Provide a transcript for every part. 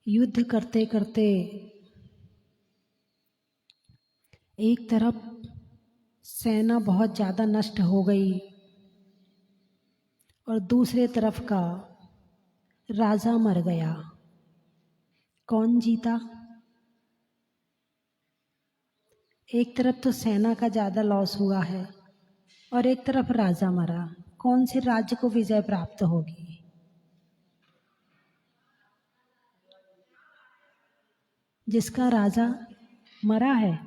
युद्ध करते करते एक तरफ सेना बहुत ज़्यादा नष्ट हो गई और दूसरे तरफ का राजा मर गया। कौन जीता? एक तरफ तो सेना का ज़्यादा लॉस हुआ है और एक तरफ राजा मरा। कौन से राज्य को विजय प्राप्त होगी? जिसका राजा मरा है,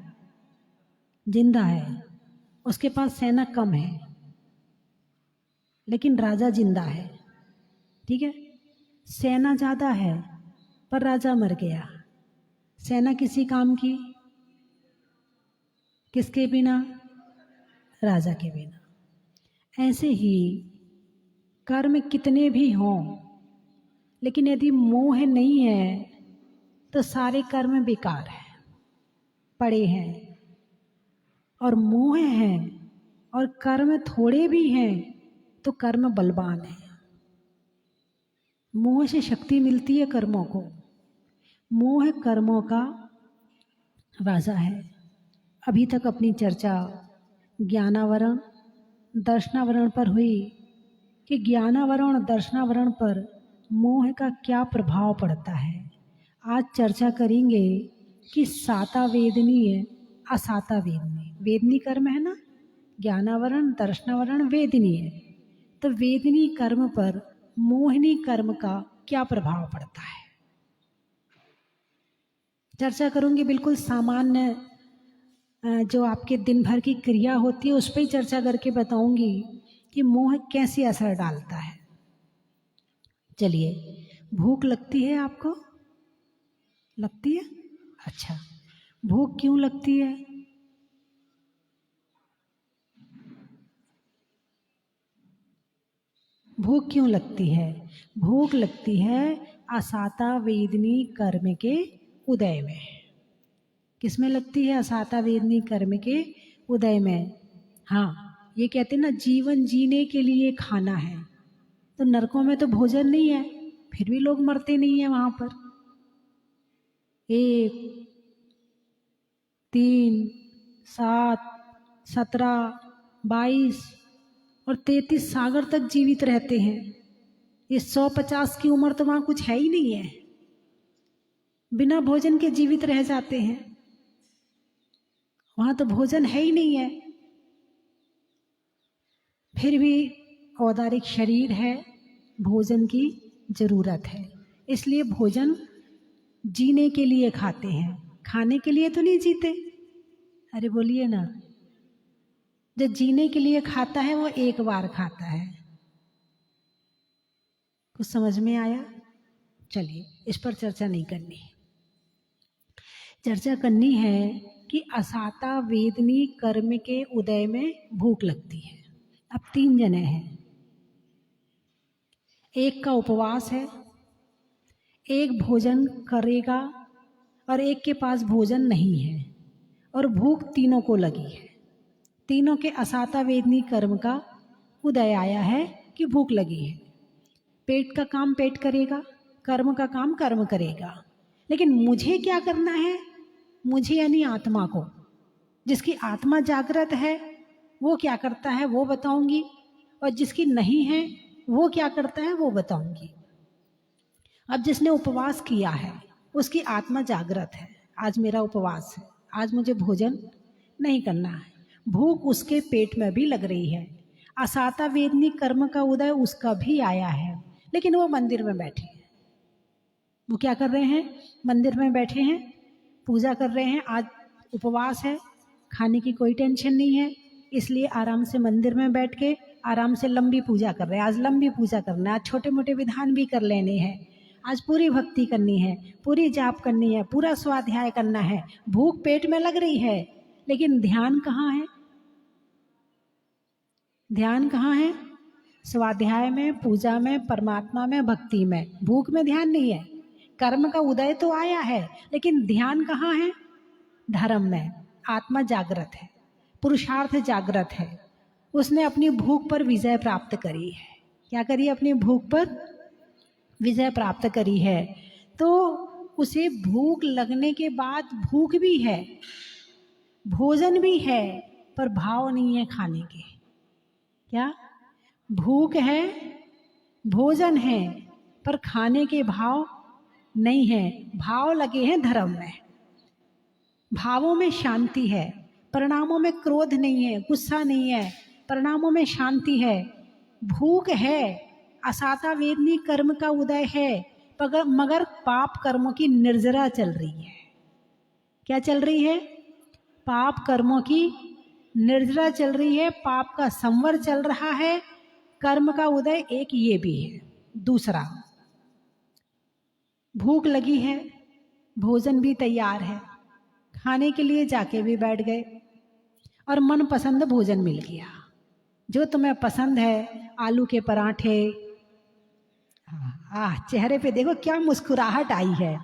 जिंदा है, उसके पास सेना कम है लेकिन राजा जिंदा है। ठीक है, सेना ज़्यादा है पर राजा मर गया। सेना किसी काम की? किसके बिना? राजा के बिना। ऐसे ही कर्म कितने भी हों, लेकिन यदि मोह नहीं है तो सारे कर्म बेकार हैं, पड़े हैं। और मोह है और कर्म थोड़े भी हैं तो कर्म बलवान है। मोह से शक्ति मिलती है कर्मों को। मोह कर्मों का राजा है। अभी तक अपनी चर्चा ज्ञानावरण दर्शनावरण पर हुई कि ज्ञानावरण और दर्शनावरण पर मोह का क्या प्रभाव पड़ता है। आज चर्चा करेंगे कि साता वेदनीय असाता वेदनीय। वेदनी कर्म है ना, ज्ञानावरण दर्शनावरण वेदनी है। तो वेदनी कर्म पर मोहिनी कर्म का क्या प्रभाव पड़ता है, चर्चा करूंगी। बिल्कुल सामान्य जो आपके दिन भर की क्रिया होती है उस पर ही चर्चा करके बताऊंगी कि मोह कैसे असर डालता है। चलिए, भूख लगती है आपको? लगती है? अच्छा, भूख क्यों लगती है? भूख क्यों लगती है? भूख लगती है असाता वेदनी कर्म के उदय में। किसमें लगती है? असाता वेदनी कर्म के उदय में। हाँ, ये कहते हैं ना, जीवन जीने के लिए खाना है। तो नरकों में तो भोजन नहीं है, फिर भी लोग मरते नहीं है वहां पर। 1, 3, 7, 17, 22 और 33 सागर तक जीवित रहते हैं। ये 150 की उम्र तो वहां कुछ है ही नहीं है, बिना भोजन के जीवित रह जाते हैं। वहां तो भोजन है ही नहीं है, फिर भी औदारिक शरीर है, भोजन की जरूरत है। इसलिए भोजन जीने के लिए खाते हैं, खाने के लिए तो नहीं जीते। अरे बोलिए ना, जो जीने के लिए खाता है वो एक बार खाता है। कुछ समझ में आया? चलिए, इस पर चर्चा नहीं करनी। चर्चा करनी है कि असाता वेदनी कर्म के उदय में भूख लगती है। अब 3 जने हैं, एक का उपवास है, एक भोजन करेगा और एक के पास भोजन नहीं है, और भूख तीनों को लगी है। तीनों के असाता वेदनी कर्म का उदय आया है कि भूख लगी है। पेट का काम पेट करेगा, कर्म का काम कर्म करेगा, लेकिन मुझे क्या करना है? मुझे यानी आत्मा को, जिसकी आत्मा जागृत है वो क्या करता है वो बताऊंगी, और जिसकी नहीं है वो क्या करता है वो बताऊंगी। अब जिसने उपवास किया है उसकी आत्मा जागृत है, आज मेरा उपवास है, आज मुझे भोजन नहीं करना है। भूख उसके पेट में भी लग रही है। असाता वेदनी कर्म का उदय उसका भी आया है, लेकिन वो मंदिर में बैठे हैं। वो क्या कर रहे हैं? मंदिर में बैठे हैं, पूजा कर रहे हैं। आज उपवास है, खाने की कोई टेंशन नहीं है, इसलिए आराम से मंदिर में बैठ के आराम से लंबी पूजा कर रहे हैं। आज लंबी पूजा करना है, आज छोटे मोटे विधान भी कर लेने हैं, आज पूरी भक्ति करनी है, पूरी जाप करनी है, पूरा स्वाध्याय करना है। भूख पेट में लग रही है, लेकिन ध्यान कहाँ है? ध्यान कहाँ है? स्वाध्याय में, पूजा में, परमात्मा में, भक्ति में। भूख में ध्यान नहीं है। कर्म का उदय तो आया है, लेकिन ध्यान कहाँ है? धर्म में। आत्मा जागृत है, पुरुषार्थ जागृत है, उसने अपनी भूख पर विजय प्राप्त करी है। क्या करी? अपनी भूख पर विजय प्राप्त करी है। तो उसे भूख लगने के बाद भूख भी है, भोजन भी है, पर भाव नहीं है खाने के। क्या? भूख है, भोजन है, पर खाने के भाव नहीं है। भाव लगे हैं धर्म में, भावों में शांति है, परिणामों में क्रोध नहीं है, गुस्सा नहीं है, परिणामों में शांति है। भूख है, असाता वेदनी कर्म का उदय है, मगर पाप कर्मों की निर्जरा चल रही है। क्या चल रही है? पाप कर्मों की निर्जरा चल रही है, पाप का संवर चल रहा है, कर्म का उदय एक ये भी है। दूसरा, भूख लगी है, भोजन भी तैयार है, खाने के लिए जाके भी बैठ गए और मनपसंद भोजन मिल गया। जो तुम्हें पसंद है, आलू के पराठे, चेहरे पे देखो क्या मुस्कुराहट आई है।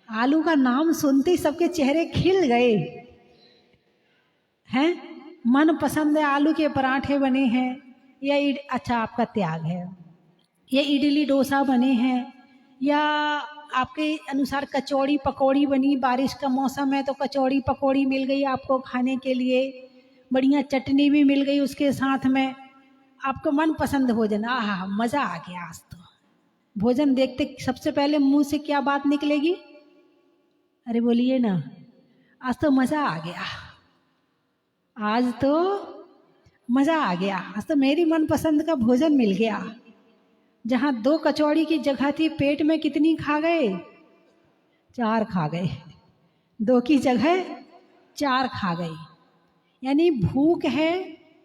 आलू का नाम सुनते ही सबके चेहरे खिल गए हैं। मन पसंद है, आलू के पराठे बने हैं, या अच्छा आपका त्याग है, या इडली डोसा बने हैं, या आपके अनुसार कचौड़ी पकौड़ी बनी, बारिश का मौसम है तो कचौड़ी पकौड़ी मिल गई आपको खाने के लिए, बढ़िया चटनी भी मिल गई उसके साथ में, आपको मन पसंद भोजन। आहा, मज़ा आ गया। आज तो भोजन देखते सबसे पहले मुंह से क्या बात निकलेगी? अरे बोलिए ना, आज तो मज़ा आ गया, आज तो मज़ा आ गया, आज तो मेरी मनपसंद का भोजन मिल गया। जहाँ 2 कचौड़ी की जगह थी, पेट में कितनी खा गए? 4 खा गए। 2 की जगह 4 खा गए। यानी भूख है,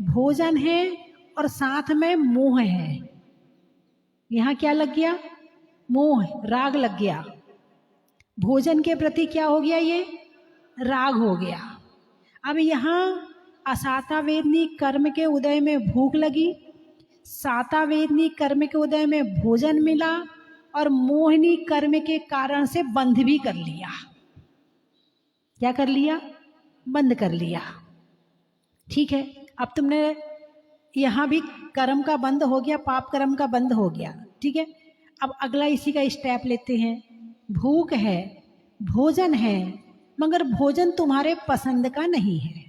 भोजन है, और साथ में मोह है। यहाँ क्या लग गया? मोह, राग लग गया। भोजन के प्रति क्या हो गया? ये राग हो गया। अब यहाँ असाता वेदनी कर्म के उदय में भूख लगी, साता वेदनी कर्म के उदय में भोजन मिला, और मोहिनी कर्म के कारण से बंध भी कर लिया। क्या कर लिया? बंद कर लिया। ठीक है, अब तुमने यहाँ भी कर्म का बंद हो गया, पाप कर्म का बंद हो गया। ठीक है, अब अगला इसी का स्टेप लेते हैं। भूख है, भोजन है, मगर भोजन तुम्हारे पसंद का नहीं है,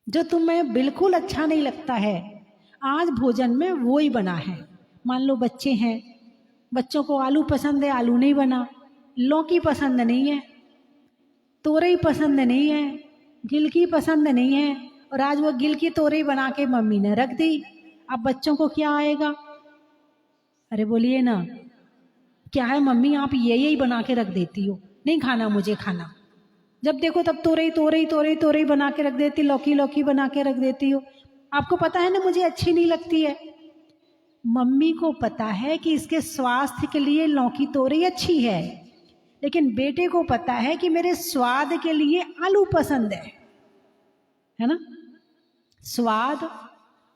जो तुम्हें बिल्कुल अच्छा नहीं लगता है। आज भोजन में वो ही बना है। मान लो बच्चे हैं, बच्चों को आलू पसंद है, आलू नहीं बना, लौकी पसंद नहीं है, तोरई पसंद नहीं है, गिलकी पसंद नहीं है, और आज वो गिलकी तोरई बना के मम्मी ने रख दी। अब बच्चों को क्या आएगा? अरे बोलिए ना, क्या है मम्मी आप यही बना के रख देती हो, नहीं खाना मुझे खाना। जब देखो तब तोरई तोरई तोरई तोरई बना के रख देती, लौकी लौकी बना के रख देती हो। आपको पता है ना मुझे अच्छी नहीं लगती है। मम्मी को पता है कि इसके स्वास्थ्य के लिए लौकी तोरई अच्छी है, लेकिन बेटे को पता है कि मेरे स्वाद के लिए आलू पसंद है ना। स्वाद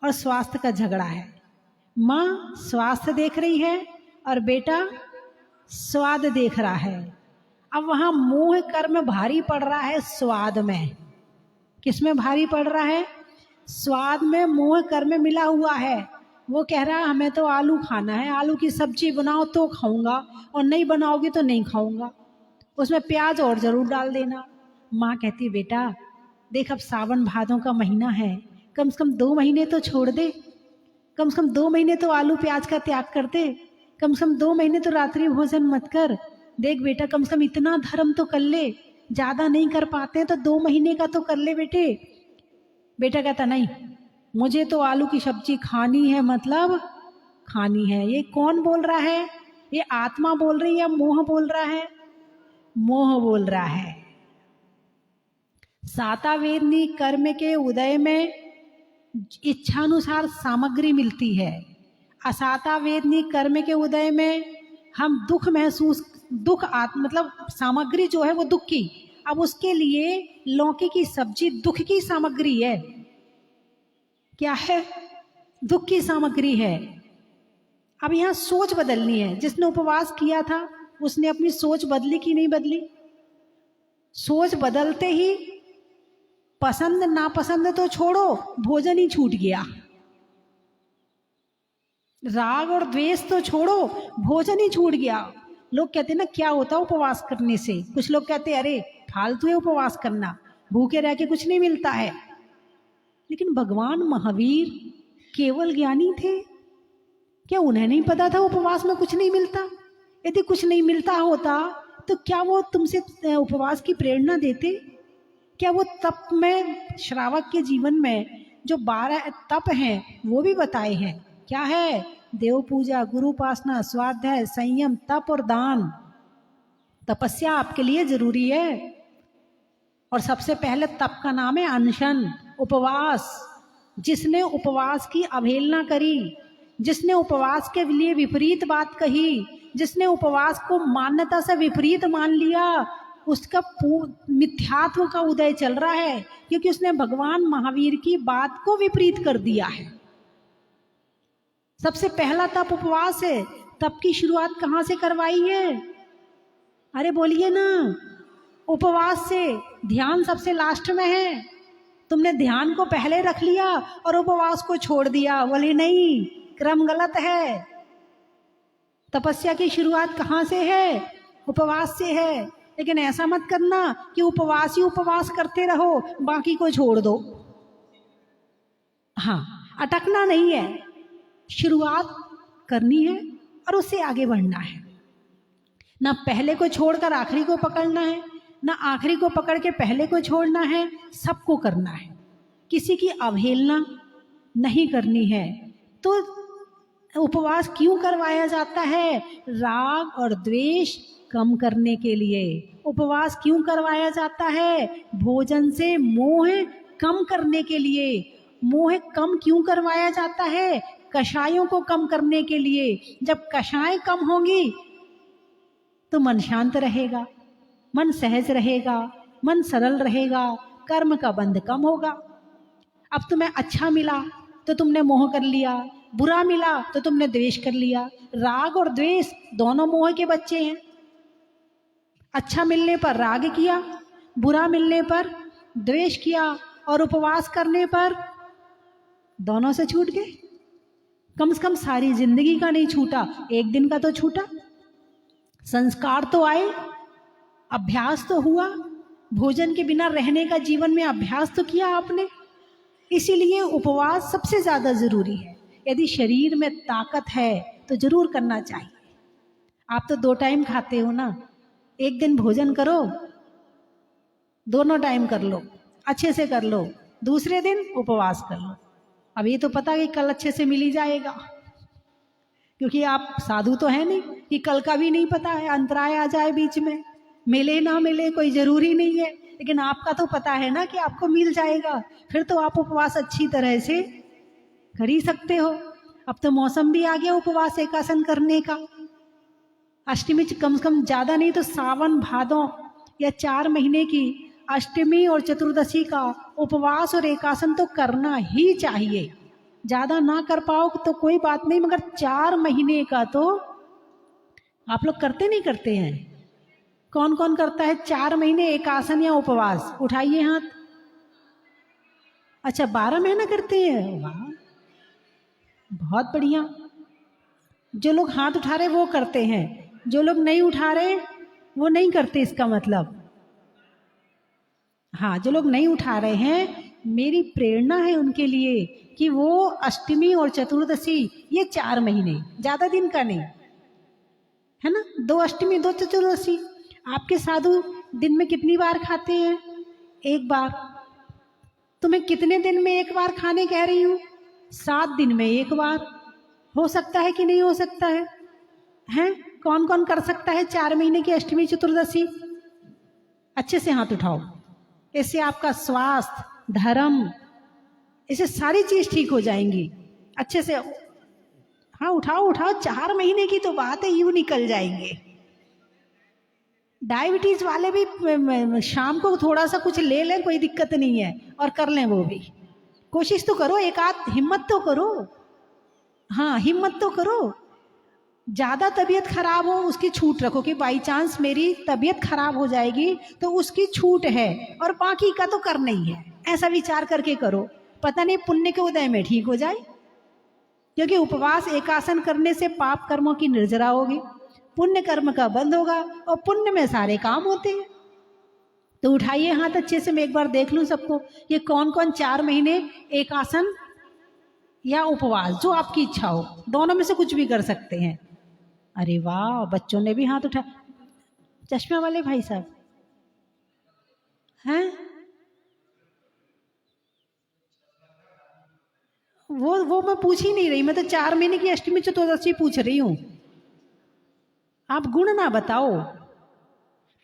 और स्वास्थ्य का झगड़ा है। माँ स्वास्थ्य देख रही है और बेटा स्वाद देख रहा है। अब वहाँ मोह कर्म भारी पड़ रहा है स्वाद में। किस में भारी पड़ रहा है? स्वाद में मोह कर्म मिला हुआ है। वो कह रहा है हमें तो आलू खाना है, आलू की सब्जी बनाओ तो खाऊंगा, और नहीं बनाओगी तो नहीं खाऊंगा, उसमें प्याज और जरूर डाल देना। माँ कहती बेटा देख अब सावन भादों का महीना है, कम से कम 2 महीने तो छोड़ दे, कम से कम 2 महीने तो आलू प्याज का त्याग कर दे, कम से कम 2 महीने तो रात्रि भोजन मत कर। देख बेटा कम से कम इतना धर्म तो कर ले, ज़्यादा नहीं कर पाते तो 2 महीने का तो कर ले बेटे। बेटा कहता नहीं मुझे तो आलू की सब्जी खानी है, मतलब खानी है। ये कौन बोल रहा है? ये आत्मा बोल रही है या मोह बोल रहा है? मोह बोल रहा है। सातावेदनी कर्म के उदय में इच्छानुसार सामग्री मिलती है। असातावेदनी कर्म के उदय में हम दुख महसूस, दुख मतलब सामग्री जो है वो दुख की। अब उसके लिए लौकी की सब्जी दुख की सामग्री है। क्या है? दुख की सामग्री है। अब यहाँ सोच बदलनी है। जिसने उपवास किया था उसने अपनी सोच बदली कि नहीं बदली? सोच बदलते ही पसंद नापसंद तो छोड़ो, भोजन ही छूट गया। राग और द्वेष तो छोड़ो, भोजन ही छूट गया। लोग कहते हैं ना क्या होता है उपवास करने से, कुछ लोग कहते हैं अरे फालतू है उपवास करना, भूखे रह के कुछ नहीं मिलता है। लेकिन भगवान महावीर केवल ज्ञानी थे, क्या उन्हें नहीं पता था उपवास में कुछ नहीं मिलता? यदि कुछ नहीं मिलता होता तो क्या वो तुमसे उपवास की प्रेरणा देते? क्या वो तप में, श्रावक के जीवन में जो 12 तप हैं वो भी बताए हैं? क्या है? देव पूजा, गुरु उपासना, स्वाध्याय, संयम, तप और दान। तपस्या आपके लिए जरूरी है। और सबसे पहले तप का नाम है अनशन, उपवास। जिसने उपवास की अवहेलना करी, जिसने उपवास के लिए विपरीत बात कही, जिसने उपवास को मान्यता से विपरीत मान लिया, उसका मिथ्यात्व का उदय चल रहा है, क्योंकि उसने भगवान महावीर की बात को विपरीत कर दिया है। सबसे पहला तप उपवास है। तप की शुरुआत कहाँ से करवाई है? अरे बोलिए ना, उपवास से। ध्यान सबसे लास्ट में है। तुमने ध्यान को पहले रख लिया और उपवास को छोड़ दिया। बोले नहीं, क्रम गलत है। तपस्या की शुरुआत कहाँ से है? उपवास से है। लेकिन ऐसा मत करना कि उपवास ही उपवास करते रहो, बाकी को छोड़ दो। हाँ, अटकना नहीं है, शुरुआत करनी है और उससे आगे बढ़ना है। ना पहले को छोड़कर आखिरी को पकड़ना है, ना आखिरी को पकड़ के पहले को छोड़ना है, सबको करना है। किसी की अवहेलना नहीं करनी है। तो उपवास क्यों करवाया जाता है? राग और द्वेष कम करने के लिए। उपवास क्यों करवाया जाता है? भोजन से मोह कम करने के लिए। मोह कम क्यों करवाया जाता है? कषायों को कम करने के लिए। जब कषाय कम होंगी तो मन शांत रहेगा, मन सहज रहेगा, मन सरल रहेगा, कर्म का बंध कम होगा। अब तुम्हें अच्छा मिला तो तुमने मोह कर लिया, बुरा मिला तो तुमने द्वेष कर लिया। राग और द्वेष दोनों मोह के बच्चे हैं। अच्छा मिलने पर राग किया, बुरा मिलने पर द्वेष किया, और उपवास करने पर दोनों से छूट गए। कम से कम सारी जिंदगी का नहीं छूटा, एक दिन का तो छूटा। संस्कार तो आए, अभ्यास तो हुआ, भोजन के बिना रहने का जीवन में अभ्यास तो किया आपने। इसीलिए उपवास सबसे ज्यादा जरूरी है। यदि शरीर में ताकत है तो जरूर करना चाहिए। आप तो 2 टाइम खाते हो ना, एक दिन भोजन करो, दोनों टाइम कर लो, अच्छे से कर लो, दूसरे दिन उपवास कर लो। अब ये तो पता कि कल अच्छे से मिल ही जाएगा, क्योंकि आप साधु तो है नहीं कि कल का भी नहीं पता है, अंतराय आ जाए बीच में, मिले ना मिले कोई जरूरी नहीं है। लेकिन आपका तो पता है ना कि आपको मिल जाएगा, फिर तो आप उपवास अच्छी तरह से कर ही सकते हो। अब तो मौसम भी आ गया उपवास एकासन करने का। अष्टमी कम से कम ज्यादा नहीं तो सावन भादों या 4 महीने की अष्टमी और चतुर्दशी का उपवास और एकासन तो करना ही चाहिए। ज्यादा ना कर पाओ तो कोई बात नहीं, मगर 4 महीने का तो आप लोग करते नहीं करते हैं? कौन कौन करता है 4 महीने एकासन या उपवास? उठाइए हाथ। अच्छा, 12 महीना करते हैं, वाह बहुत बढ़िया। जो लोग हाथ उठा रहे वो करते हैं, जो लोग नहीं उठा रहे वो नहीं करते, इसका मतलब। हाँ, जो लोग नहीं उठा रहे हैं, मेरी प्रेरणा है उनके लिए कि वो अष्टमी और चतुर्दशी ये 4 महीने, ज्यादा दिन का नहीं है ना, 2 अष्टमी 2 चतुर्दशी। आपके साधु दिन में कितनी बार खाते हैं? 1 बार। तो मैं कितने दिन में 1 बार खाने कह रही हूँ? 7 दिन में 1 बार। हो सकता है कि नहीं हो सकता है? हैं? कौन कौन कर सकता है 4 महीने की अष्टमी चतुर्दशी? अच्छे से हाथ उठाओ। इससे आपका स्वास्थ्य, धर्म, इससे सारी चीज ठीक हो जाएंगी। अच्छे से हाँ उठाओ उठाओ, 4 महीने की तो बात है, यूं निकल जाएंगे। डायबिटीज वाले भी शाम को थोड़ा सा कुछ ले लें, कोई दिक्कत नहीं है, और कर लें वो भी। कोशिश तो करो, एक आध हिम्मत तो करो। हाँ, हिम्मत तो करो। ज्यादा तबीयत खराब हो उसकी छूट रखो कि बाई चांस मेरी तबीयत खराब हो जाएगी तो उसकी छूट है, और बाकी का तो करना ही है। ऐसा विचार करके करो, पता नहीं पुण्य के उदय में ठीक हो जाए। क्योंकि उपवास एकासन करने से पाप कर्मों की निर्जरा होगी, पुण्य कर्म का बंद होगा और पुण्य में सारे काम होते हैं। तो उठाइए हाथ अच्छे से, मैं एक बार देख लूं सबको, ये कौन कौन 4 महीने एक आसन या उपवास, जो आपकी इच्छा हो, दोनों में से कुछ भी कर सकते हैं। अरे वाह, बच्चों ने भी हाथ उठा। चश्मे वाले भाई साहब हैं, वो मैं पूछ ही नहीं रही, मैं तो 4 महीने की अष्टमी चतुर्दशी पूछ रही हूँ। आप गुण ना बताओ,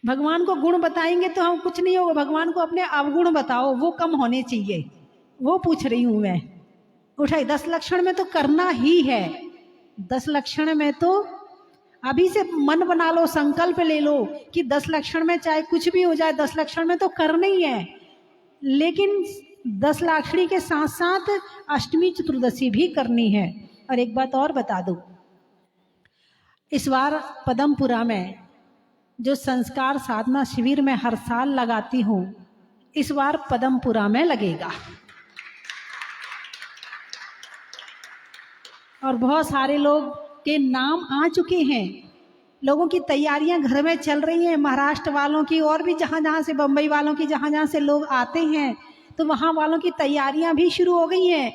भगवान को गुण बताएंगे तो हम कुछ नहीं होगा, भगवान को अपने अवगुण बताओ, वो कम होने चाहिए, वो पूछ रही हूं मैं। उठाई, 10 लक्षण में तो करना ही है, 10 लक्षण में तो अभी से मन बना लो, संकल्प ले लो कि 10 लक्षण में चाहे कुछ भी हो जाए, 10 लक्षण में तो करना ही है। लेकिन 10 लाक्षणी के साथ साथ अष्टमी चतुर्दशी भी करनी है। और एक बात और बता दूं, इस बार पदमपुरा में जो संस्कार साधना शिविर में हर साल लगाती हूँ, इस बार पदमपुरा में लगेगा। और बहुत सारे लोग के नाम आ चुके हैं, लोगों की तैयारियां घर में चल रही हैं, महाराष्ट्र वालों की और भी जहाँ जहाँ से, बम्बई वालों की जहाँ जहाँ से लोग आते हैं, तो वहाँ वालों की तैयारियां भी शुरू हो गई हैं।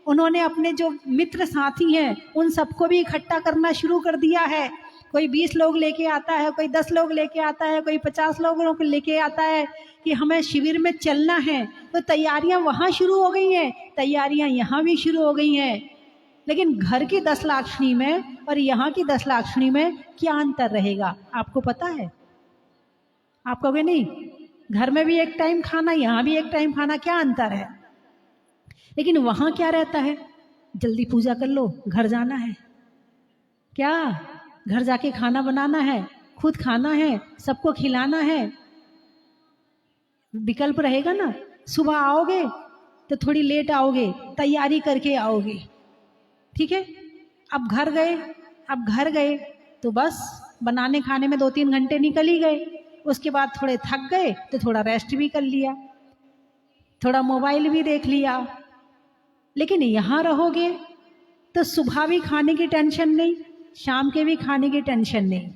उन्होंने अपने जो मित्र साथी हैं उन सबको भी इकट्ठा करना शुरू कर दिया है। कोई 20 लोग लेके आता है, कोई 10 लोग लेके आता है, कोई 50 लोगों को लेके आता है कि हमें शिविर में चलना है। तो तैयारियां वहाँ शुरू हो गई हैं, तैयारियां यहाँ भी शुरू हो गई हैं। लेकिन घर की 10 लाक्षणी में और यहाँ की 10 लाक्षणी में क्या अंतर रहेगा आपको पता है? आप कहोगे नहीं, घर में भी एक टाइम खाना, यहाँ भी एक टाइम खाना, क्या अंतर है? लेकिन वहाँ क्या रहता है, जल्दी पूजा कर लो, घर जाना है, क्या घर जाके खाना बनाना है, खुद खाना है, सबको खिलाना है, विकल्प रहेगा ना। सुबह आओगे तो थोड़ी लेट आओगे, तैयारी करके आओगे, ठीक है। अब घर गए तो बस बनाने खाने में 2-3 घंटे निकल ही गए। उसके बाद थोड़े थक गए तो थोड़ा रेस्ट भी कर लिया, थोड़ा मोबाइल भी देख लिया। लेकिन यहाँ रहोगे तो सुबह भी खाने की टेंशन नहीं, शाम के भी खाने की टेंशन नहीं।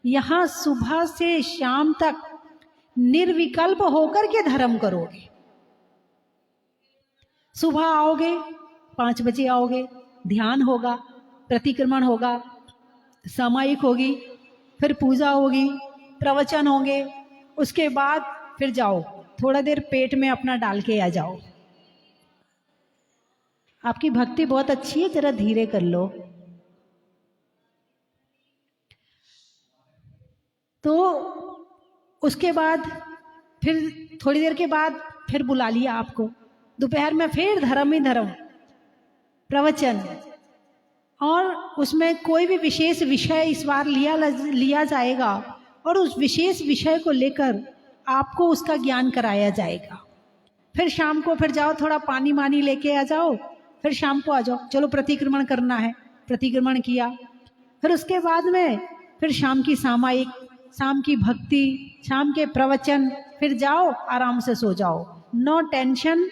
यहाँ सुबह से शाम तक निर्विकल्प होकर के धर्म करोगे। सुबह आओगे, 5 बजे आओगे, ध्यान होगा, प्रतिक्रमण होगा, सामायिक होगी, फिर पूजा होगी, प्रवचन होंगे, उसके बाद फिर जाओ, थोड़ा देर पेट में अपना डाल के आ जाओ। आपकी भक्ति बहुत अच्छी है, जरा धीरे कर लो। तो उसके बाद फिर थोड़ी देर के बाद फिर बुला लिया आपको, दोपहर में फिर धर्म ही धर्म, प्रवचन, और उसमें कोई भी विशेष विषय इस बार लिया जाएगा और उस विशेष विषय को लेकर आपको उसका ज्ञान कराया जाएगा। फिर शाम को फिर जाओ, थोड़ा पानी मानी लेके आ जाओ, फिर शाम को आ जाओ, चलो प्रतिक्रमण करना है, प्रतिक्रमण किया। फिर उसके बाद में फिर शाम की सामायिक, शाम की भक्ति, शाम के प्रवचन, फिर जाओ आराम से सो जाओ। नो टेंशन,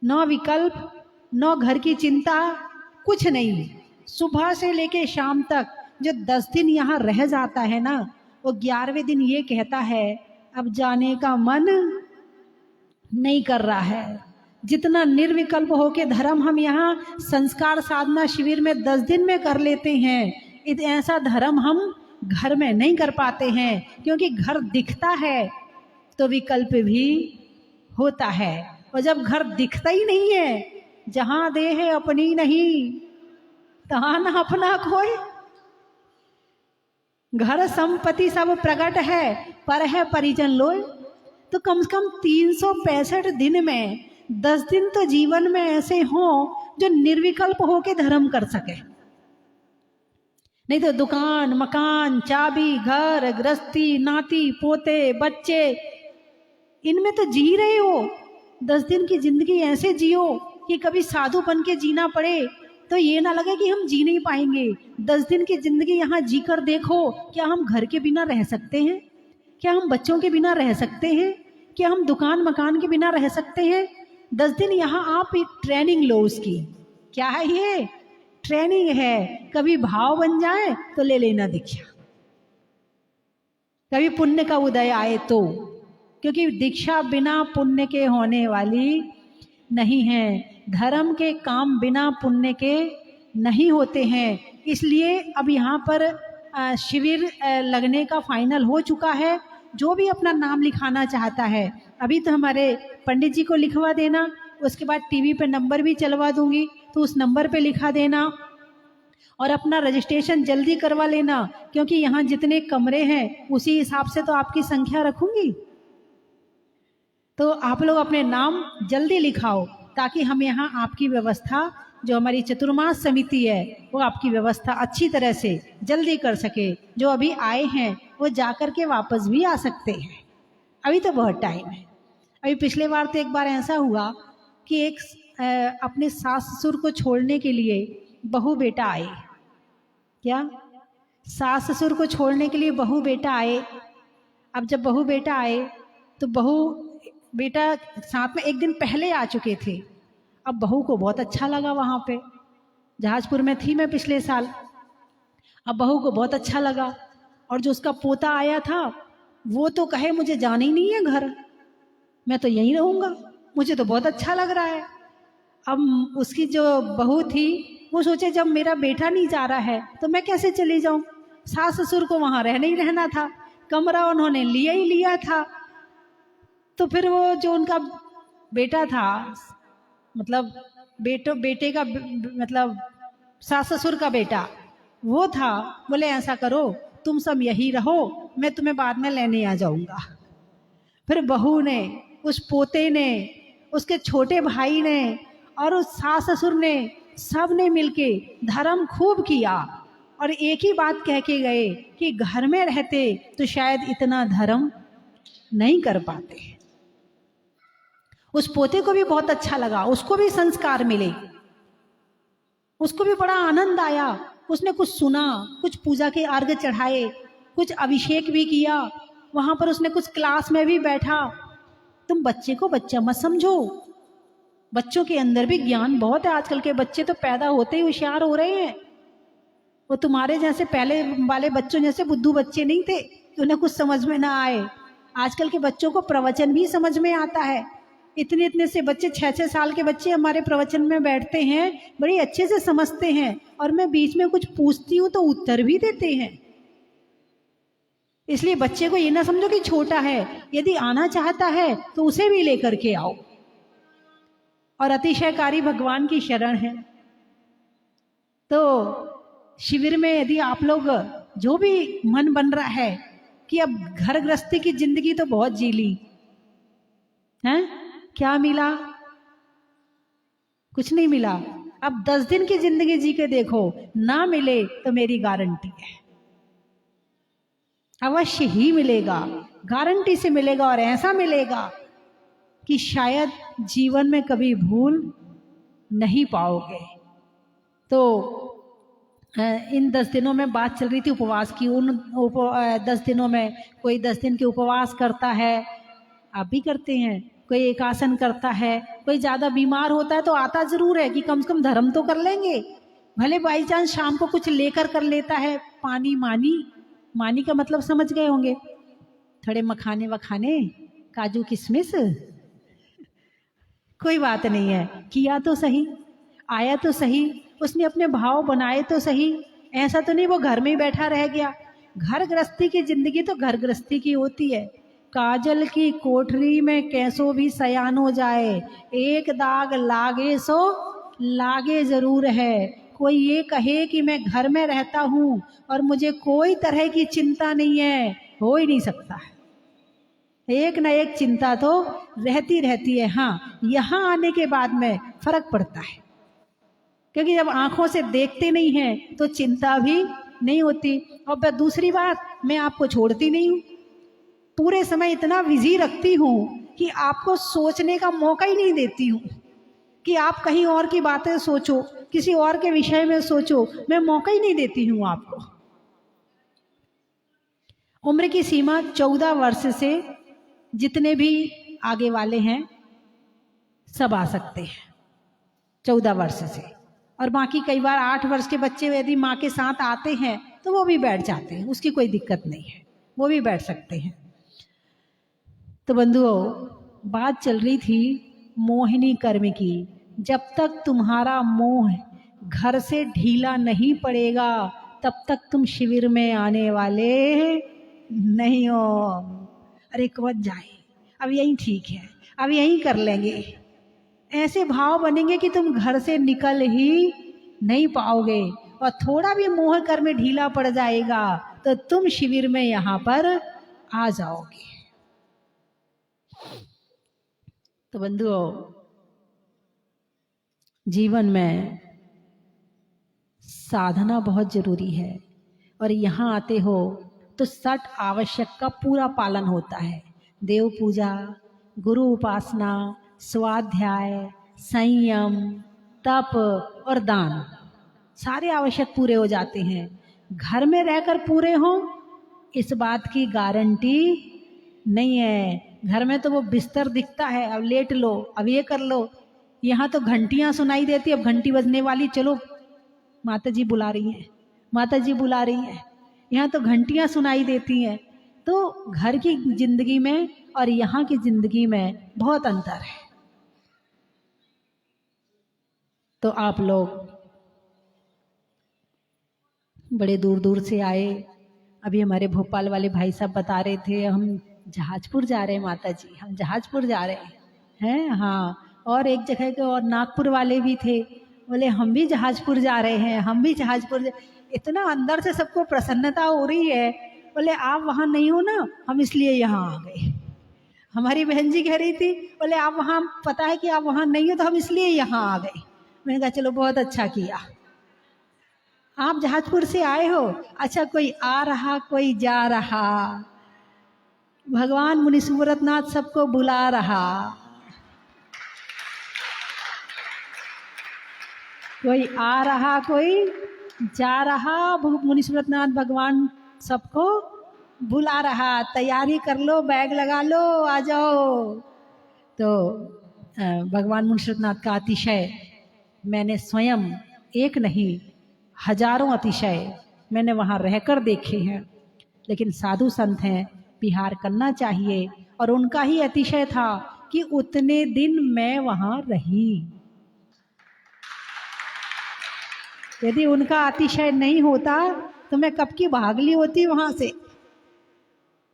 नो विकल्प, नो घर की चिंता, कुछ नहीं। सुबह से लेके शाम तक जो 10 दिन यहाँ रह जाता है ना, वो 11वें दिन ये कहता है अब जाने का मन नहीं कर रहा है। जितना निर्विकल्प होके धर्म हम यहाँ संस्कार साधना शिविर में 10 दिन में कर लेते हैं, ऐसा धर्म हम घर में नहीं कर पाते हैं। क्योंकि घर दिखता है तो विकल्प भी होता है, और जब घर दिखता ही नहीं है, जहां देह अपनी नहीं तहां न अपना कोई, घर संपत्ति सब प्रकट है पर है परिजन लोय। तो कम से कम 365 दिन में 10 दिन तो जीवन में ऐसे हों जो निर्विकल्प होके धर्म कर सके। नहीं तो दुकान, मकान, चाबी, घर गृहस्थी, नाती पोते, बच्चे, इनमें तो जी रहे हो। 10 दिन की जिंदगी ऐसे जियो कि कभी साधु बन के जीना पड़े तो ये ना लगे कि हम जी नहीं पाएंगे। 10 दिन की जिंदगी यहाँ जी कर देखो, क्या हम घर के बिना रह सकते हैं? क्या हम बच्चों के बिना रह सकते हैं? क्या हम दुकान मकान के बिना रह सकते हैं? 10 दिन यहाँ आप एक ट्रेनिंग लो उसकी। क्या है ये? ट्रेनिंग है। कभी भाव बन जाए तो ले लेना दीक्षा, कभी पुण्य का उदय आए तो, क्योंकि दीक्षा बिना पुण्य के होने वाली नहीं है, धर्म के काम बिना पुण्य के नहीं होते हैं। इसलिए अब यहाँ पर शिविर लगने का फाइनल हो चुका है। जो भी अपना नाम लिखाना चाहता है, अभी तो हमारे पंडित जी को लिखवा देना, उसके बाद टीवी पे नंबर भी चलवा दूंगी, तो उस नंबर पे लिखा देना और अपना रजिस्ट्रेशन जल्दी करवा लेना, क्योंकि यहाँ जितने कमरे हैं उसी हिसाब से तो आपकी संख्या रखूंगी। तो आप लोग अपने नाम जल्दी लिखाओ, ताकि हम यहाँ आपकी व्यवस्था, जो हमारी चतुर्मास समिति है, वो आपकी व्यवस्था अच्छी तरह से जल्दी कर सके। जो अभी आए हैं वो जाकर के वापस भी आ सकते हैं, अभी तो बहुत टाइम है। अभी पिछले बार तो एक बार ऐसा हुआ कि एक अपने सास ससुर को छोड़ने के लिए बहू बेटा आए। क्या? सास ससुर को छोड़ने के लिए बहू बेटा आए। अब जब बहू बेटा आए तो बहू बेटा साथ में एक दिन पहले आ चुके थे। अब बहू को बहुत अच्छा लगा, वहाँ पे जहाजपुर में थी मैं पिछले साल। अब बहू को बहुत अच्छा लगा, और जो उसका पोता आया था वो तो कहे मुझे जाना ही नहीं है घर, मैं तो यहीं रहूँगा, मुझे तो बहुत अच्छा लग रहा है। अब उसकी जो बहू थी वो सोचे जब मेरा बेटा नहीं जा रहा है तो मैं कैसे चली जाऊँ। सास ससुर को वहाँ रहना ही रहना था, कमरा उन्होंने लिया ही लिया था। तो फिर वो जो उनका बेटा था, मतलब बेटे का मतलब सास ससुर का बेटा वो था, बोले ऐसा करो तुम सब यही रहो, मैं तुम्हें बाद में लेने आ जाऊंगा। फिर बहू ने, उस पोते ने, उसके छोटे भाई ने और उस सास ससुर ने, सब ने मिलके धर्म खूब किया, और एक ही बात कह के गए कि घर में रहते तो शायद इतना धर्म नहीं कर पाते। उस पोते को भी बहुत अच्छा लगा, उसको भी संस्कार मिले, उसको भी बड़ा आनंद आया। उसने कुछ सुना, कुछ पूजा के अर्घ चढ़ाए, कुछ अभिषेक भी किया, वहां पर उसने कुछ क्लास में भी बैठा। तुम बच्चे को बच्चा मत समझो, बच्चों के अंदर भी ज्ञान बहुत है। आजकल के बच्चे तो पैदा होते ही होशियार हो रहे हैं। वो तुम्हारे जैसे पहले वाले बच्चों जैसे बुद्धू बच्चे नहीं थे कि उन्हें कुछ समझ में ना आए। आजकल के बच्चों को प्रवचन भी समझ में आता है। इतने इतने से बच्चे, 6-6 साल के बच्चे हमारे प्रवचन में बैठते हैं, बड़ी अच्छे से समझते हैं, और मैं बीच में कुछ पूछती हूँ तो उत्तर भी देते हैं। इसलिए बच्चे को ये ना समझो कि छोटा है, यदि आना चाहता है तो उसे भी लेकर के आओ। और अतिशयकारी भगवान की शरण है। तो शिविर में यदि आप लोग, जो भी मन बन रहा है कि अब घर गृहस्थी की जिंदगी तो बहुत जी ली है, क्या मिला? कुछ नहीं मिला। अब 10 दिन की जिंदगी जी के देखो, ना मिले तो मेरी गारंटी है अवश्य ही मिलेगा, गारंटी से मिलेगा, और ऐसा मिलेगा कि शायद जीवन में कभी भूल नहीं पाओगे। तो इन 10 दिनों में बात चल रही थी उपवास की। उन 10 दिनों में कोई 10 दिन के उपवास करता है, आप भी करते हैं, कोई एकासन करता है, कोई ज़्यादा बीमार होता है तो आता ज़रूर है कि कम से कम धर्म तो कर लेंगे। भले बाई चांस शाम को कुछ लेकर कर लेता है, पानी मानी, मानी का मतलब समझ गए होंगे, थोड़े मखाने वखाने, काजू किशमिश, कोई बात नहीं है, किया तो सही, आया तो सही, उसने अपने भाव बनाए तो सही। ऐसा तो नहीं वो घर में ही बैठा रह गया। घर गृहस्थी की जिंदगी तो घर गृहस्थी की होती है। काजल की कोठरी में कैसो भी सयान हो जाए, एक दाग लागे सो लागे जरूर है। कोई ये कहे कि मैं घर में रहता हूँ और मुझे कोई तरह की चिंता नहीं है, हो ही नहीं सकता है। एक न एक चिंता तो रहती रहती है। हाँ, यहाँ आने के बाद में फर्क पड़ता है, क्योंकि जब आंखों से देखते नहीं हैं तो चिंता भी नहीं होती। और दूसरी बात, मैं आपको छोड़ती नहीं हूँ, पूरे समय इतना बिजी रखती हूँ कि आपको सोचने का मौका ही नहीं देती हूँ कि आप कहीं और की बातें सोचो, किसी और के विषय में सोचो, मैं मौका ही नहीं देती हूँ आपको। उम्र की सीमा 14 वर्ष से जितने भी आगे वाले हैं सब आ सकते हैं, 14 वर्ष से। और बाकी कई बार 8 वर्ष के बच्चे यदि माँ के साथ आते हैं तो वो भी बैठ जाते हैं, उसकी कोई दिक्कत नहीं है। वो भी बैठ सकते हैं। तो बंधुओं, बात चल रही थी मोहिनी कर्म की। जब तक तुम्हारा मोह घर से ढीला नहीं पड़ेगा तब तक तुम शिविर में आने वाले नहीं हो। अरे कब जाए, अब यही ठीक है, अब यही कर लेंगे, ऐसे भाव बनेंगे कि तुम घर से निकल ही नहीं पाओगे। और थोड़ा भी मोह कर में ढीला पड़ जाएगा तो तुम शिविर में यहाँ पर आ जाओगे। तो बंधुओं, जीवन में साधना बहुत जरूरी है और यहाँ आते हो तो 60 आवश्यक का पूरा पालन होता है। देव पूजा, गुरु उपासना, स्वाध्याय, संयम, तप और दान, सारे आवश्यक पूरे हो जाते हैं। घर में रहकर पूरे हों इस बात की गारंटी नहीं है। घर में तो वो बिस्तर दिखता है, अब लेट लो, अब ये कर लो। यहाँ तो घंटियाँ सुनाई देती, अब घंटी बजने वाली, चलो माता जी बुला रही हैं, माता जी बुला रही हैं। यहाँ तो घंटियाँ सुनाई देती हैं। तो घर की जिंदगी में और यहाँ की जिंदगी में बहुत अंतर है। तो आप लोग बड़े दूर दूर से आए। अभी हमारे भोपाल वाले भाई साहब बता रहे थे हम जहाजपुर जा रहे हैं माता जी, हम जहाजपुर जा रहे हैं। हाँ, और एक जगह के और नागपुर वाले भी थे, बोले हम भी जहाजपुर जा रहे हैं, हम भी जहाजपुर। इतना अंदर से सबको प्रसन्नता हो रही है। बोले आप वहाँ नहीं हो ना, हम इसलिए यहाँ आ गए। हमारी बहन जी कह रही थी, बोले आप वहाँ, पता है कि आप वहाँ नहीं हो तो हम इसलिए यहाँ आ गए। मैंने कहा चलो बहुत अच्छा किया, आप जहाजपुर से आए हो। अच्छा, कोई आ रहा कोई जा रहा, भगवान मुनि सुव्रतनाथ सबको बुला रहा। कोई आ रहा कोई जा रहा, मुनि सुव्रतनाथ भगवान सबको बुला रहा। तैयारी कर लो, बैग लगा लो, आ जाओ। तो भगवान मुनि सुव्रतनाथ का अतिशय मैंने स्वयं एक नहीं हजारों अतिशय मैंने वहाँ रहकर देखे हैं। लेकिन साधु संत हैं, विहार करना चाहिए। और उनका ही अतिशय था कि उतने दिन मैं वहाँ रही। यदि उनका अतिशय नहीं होता तो मैं कब की भागली होती वहाँ से।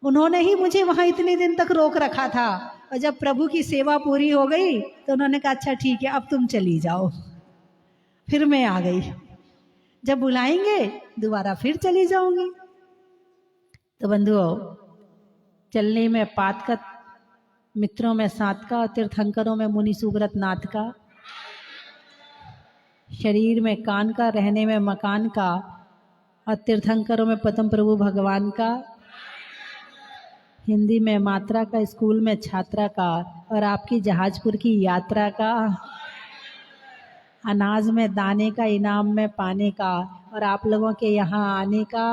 उन्होंने ही मुझे वहाँ इतने दिन तक रोक रखा था। और जब प्रभु की सेवा पूरी हो गई तो उन्होंने कहा अच्छा ठीक है, अब तुम चली जाओ। फिर मैं आ गई, जब बुलाएंगे दोबारा फिर चली जाऊंगी। तो बंधुओं, चलने में पात का, मित्रों में सात का, तीर्थंकरों में मुनि सुव्रतनाथ का, शरीर में कान का, रहने में मकान का, और तीर्थंकरों में परम प्रभु भगवान का, हिंदी में मात्रा का, स्कूल में छात्रा का, और आपकी जहाजपुर की यात्रा का, अनाज में दाने का, इनाम में पाने का, और आप लोगों के यहाँ आने का,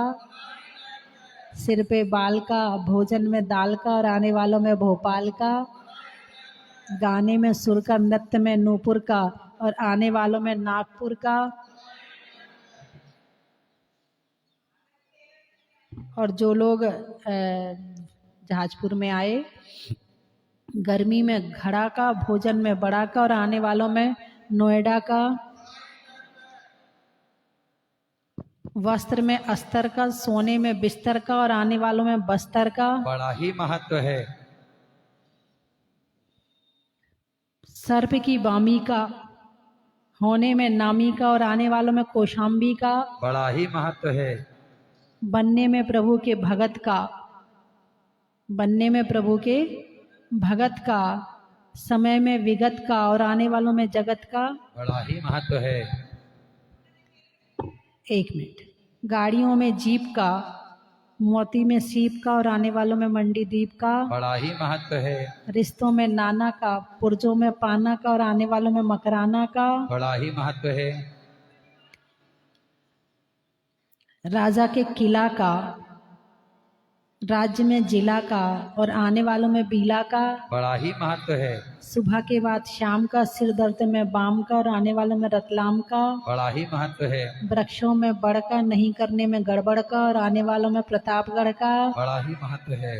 सिर पे बाल का, भोजन में दाल का, और आने वालों में भोपाल का, गाने में सुर का, नृत्य में नूपुर का, और आने वालों में नागपुर का। और जो लोग जहाजपुर में आए, गर्मी में घड़ा का, भोजन में बड़ा का, और आने वालों में नोएडा का, वस्त्र में अस्तर का, सोने में बिस्तर का, और आने वालों में बस्तर का। बड़ा ही महत्व है। सर्प की बामी का, होने में नामी का, और आने वालों में कौशाम्बी का। बड़ा ही महत्व है। बनने में प्रभु के भगत का, बनने में प्रभु के भगत का, समय में विगत का, और आने वालों में जगत का। बड़ा ही महत्व है। एक मिनट। गाड़ियों में जीप का, मोती में सीप का, और आने वालों में मंडी दीप का। बड़ा ही महत्व है। रिश्तों में नाना का, पुर्जों में पाना का, और आने वालों में मकराना का। बड़ा ही महत्व है। राजा के किला का, राज्य में जिला का और आने वालों में बीला का, बड़ा ही महत्व है। सुबह के बाद शाम का, सिर दर्द में बाम का और आने वालों में रतलाम का, बड़ा ही महत्व है। वृक्षों में बड़ का, नहीं करने में गड़बड़ का और आने वालों में प्रतापगढ़ का, बड़ा ही महत्व है।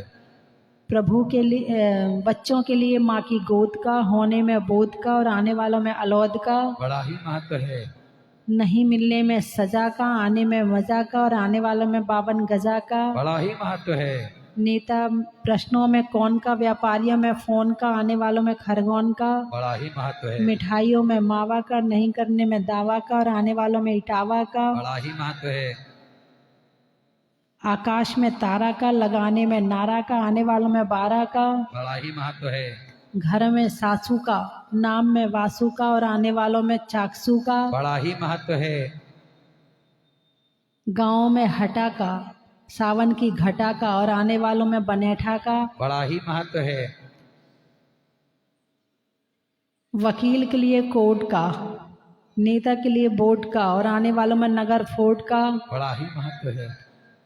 प्रभु के लिए बच्चों के लिए माँ की गोद का, होने में बोध का और आने वालों में अलौद का, बड़ा ही महत्व है। नहीं मिलने में सजा का, आने में मजा का और आने वालों में 52 गजा का, बड़ा ही महत्व है। नेता प्रश्नों में कौन का, व्यापारियों में फोन का, आने वालों में खरगोन का, बड़ा ही महत्व है। मिठाइयों में मावा का, नहीं करने में दावा का और आने वालों में इटावा का, बड़ा ही महत्व है। आकाश में तारा का, लगाने में नारा का, आने वालों में 12 का, बड़ा ही महत्व है। घर में सासू का, नाम में वासु का और आने वालों में चाकसू का, बड़ा ही महत्व है। गांव में हटा का, सावन की घटा का और आने वालों में बनेठा का, बड़ा ही महत्व है। वकील के लिए कोर्ट का, नेता के लिए बोट का और आने वालों में नगर फोर्ट का, बड़ा ही महत्व है।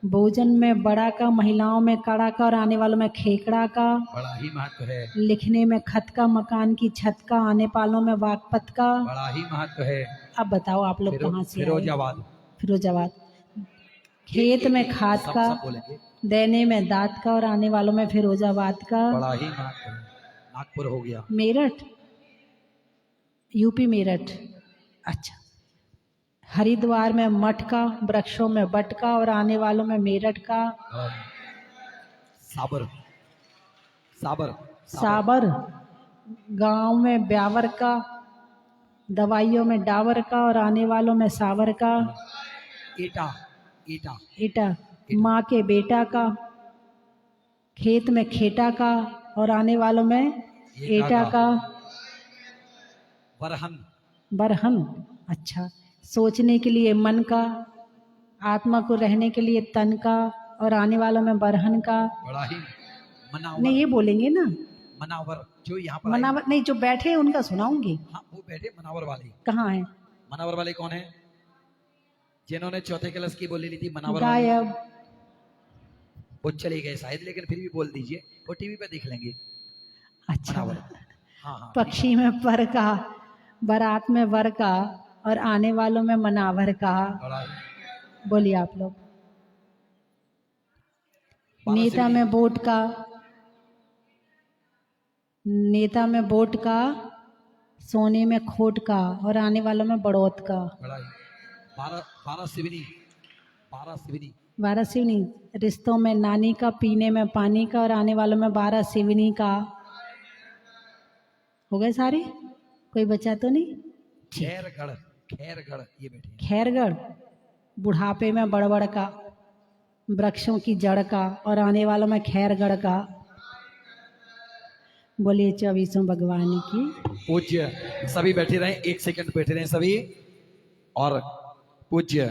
भोजन में बड़ा का, महिलाओं में कड़ा का और आने वालों में खेकड़ा का, बड़ा ही महत्व है। लिखने में खत का, मकान की छत का, आने वालों में वागपत का। बड़ा ही महत्व है। अब बताओ आप लोग कहाँ से आए? फिरोजाबाद। फिरोजाबाद। खेत में खाद सब का, बोलेंगे। देने में दांत का और आने वालों में फिरोजाबाद का। बड़ा ही महत्व है। नागपुर हो गया। मेरठ, यूपी मेरठ। अच्छा। हरिद्वार में मठ का, वृक्षों में बट का और आने वालों में मेरठ का। साबर। साबर। साबर, गांव में ब्यावर का, दवाइयों में डावर का और आने वालों में सावर का। ईटा। ईटा। ईटा, माँ के बेटा का, खेत में खेटा का और आने वालों में एटा का। बरहन। बरहन। अच्छा। सोचने के लिए मन का, आत्मा को रहने के लिए तन का और आने वालों में बरहन का। बड़ा ही मनावर। नहीं, ये बोलेंगे ना मनावर जो यहाँ पर मनावर नहीं, जो बैठे हैं उनका सुनाऊंगी। हाँ वो बैठे मनावर वाले। कहाँ है? मनावर वाले कौन है? जिन्होंने चौथे क्लास की बोली ली थी मनावर वाले। गायब। वो चले गए शायद, लेकिन फिर भी बोल दीजिए, वो टीवी पे देख लेंगे। अच्छा। मनावर। हाँ हाँ। पक्षी में पर का, बारात में वर का और आने वालों में मनावर का। बड़ा ही। बोलिए आप लोग। नेता में बोट का, नेता में बोट का, सोने में खोट का और आने वालों में बड़ौत का। बड़ा ही। 12 सिवनी। 12 सिवनी। 12 सिवनी। रिश्तों में नानी का, पीने में पानी का और आने वालों में 12 सिवनी का। हो गए सारे? कोई बचा तो नहीं? खैरगढ़। खैरगढ़ ये बैठे। खैरगढ़, बुढ़ापे में बड़बड़ का, वृक्षों की जड़ का और आने वालों में खैरगढ़ का। बोलिए 24 भगवान की। पूज्य सभी बैठे रहे, 1 सेकंड बैठे रहे सभी। और पूज्य